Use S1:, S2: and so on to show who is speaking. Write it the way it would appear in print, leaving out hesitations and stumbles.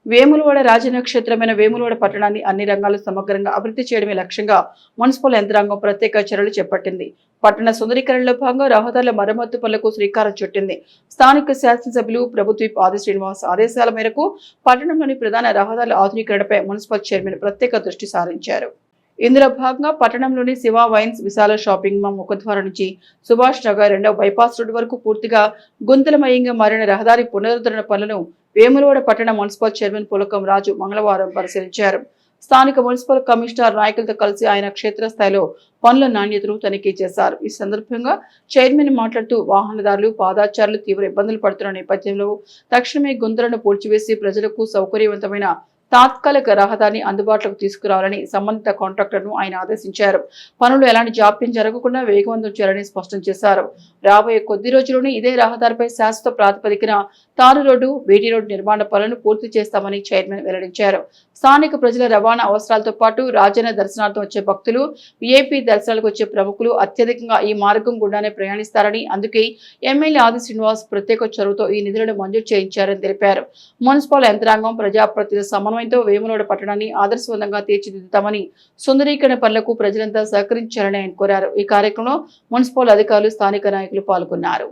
S1: వేములవాడ రాజనక్షత్రమైన వేములవాడ పట్టణాన్ని అన్ని రంగాలు సమగ్రంగా అభివృద్ధి చేయడమే లక్ష్యంగా మున్సిపల్ యంత్రాంగం ప్రత్యేక చర్యలు చేపట్టింది. పట్టణ సుందరీకరణలో భాగంగా రహదారుల మరమ్మతు పనులకు శ్రీకారం చుట్టింది. స్థానిక శాసనసభ్యులు ప్రభుత్వ ఆది శ్రీనివాస్ ఆదేశాల మేరకు పట్టణంలోని ప్రధాన రహదారుల ఆధునీకరణపై మున్సిపల్ చైర్మన్ ప్రత్యేక దృష్టి సారించారు. ఇందులో భాగంగా పట్టణంలోని శివ వైన్స్ విశాల షాపింగ్ మాల్ ముఖద్వారం నుంచి సుభాష్ నగర్ రెండవ బైపాస్ రోడ్డు వరకు పూర్తిగా గుంతలమయంగా మారిన రహదారి పునరుద్ధరణ పనులను వేములవాడ పట్టణ మున్సిపల్ చైర్మన్ పులకం రాజు మంగళవారం పరిశీలించారు. స్థానిక మున్సిపల్ కమిషనర్ నాయకులతో కలిసి ఆయన క్షేత్రస్థాయిలో పనుల నాణ్యతను తనిఖీ చేశారు. ఈ సందర్భంగా చైర్మన్ మాట్లాడుతూ వాహనదారులు పాదాచారులు తీవ్ర ఇబ్బందులు పడుతున్న నేపథ్యంలో తక్షణమే గుంతలను పూడ్చివేసి ప్రజలకు సౌకర్యవంతమైన తాత్కాలిక రహదారిని అందుబాటులోకి తీసుకురావాలని సంబంధిత కాంట్రాక్టర్ను ఆయన ఆదేశించారు. పనులు ఎలాంటి జాప్యం జరగకుండా వేగవంతం చేయాలని స్పష్టం చేశారు. రాబోయే కొద్ది రోజుల్లోనే ఇదే రహదారిపై శాశ్వత ప్రాతిపదికన తారు రోడ్డు, బీటీ రోడ్డు నిర్మాణ పనులను పూర్తి చేస్తామని చైర్మన్ వెల్లడించారు. స్థానిక ప్రజల రవాణా అవసరాలతో పాటు రాజన్న దర్శనాలతో వచ్చే భక్తులు, వీఐపీ దర్శనాలకు వచ్చే ప్రముఖులు అత్యధికంగా ఈ మార్గం గుండానే ప్రయాణిస్తారని, అందుకే ఎమ్మెల్యే ఆది శ్రీనివాస్ ప్రత్యేక చొరవతో ఈ నిధులను మంజూరు చేయించారని తెలిపారు. మున్సిపల్ యంత్రాంగం ప్రజాప్రతినిధుల సమన్వయంతో వేములవాడ పట్టణాన్ని ఆదర్శవంతంగా తీర్చిదిద్దుతామని, సుందరీకరణ పనులకు ప్రజలంతా సహకరించాలని ఆయన కోరారు. ఈ కార్యక్రమంలో మున్సిపల్ అధికారులు, స్థానిక నాయకులు పాల్గొన్నారు.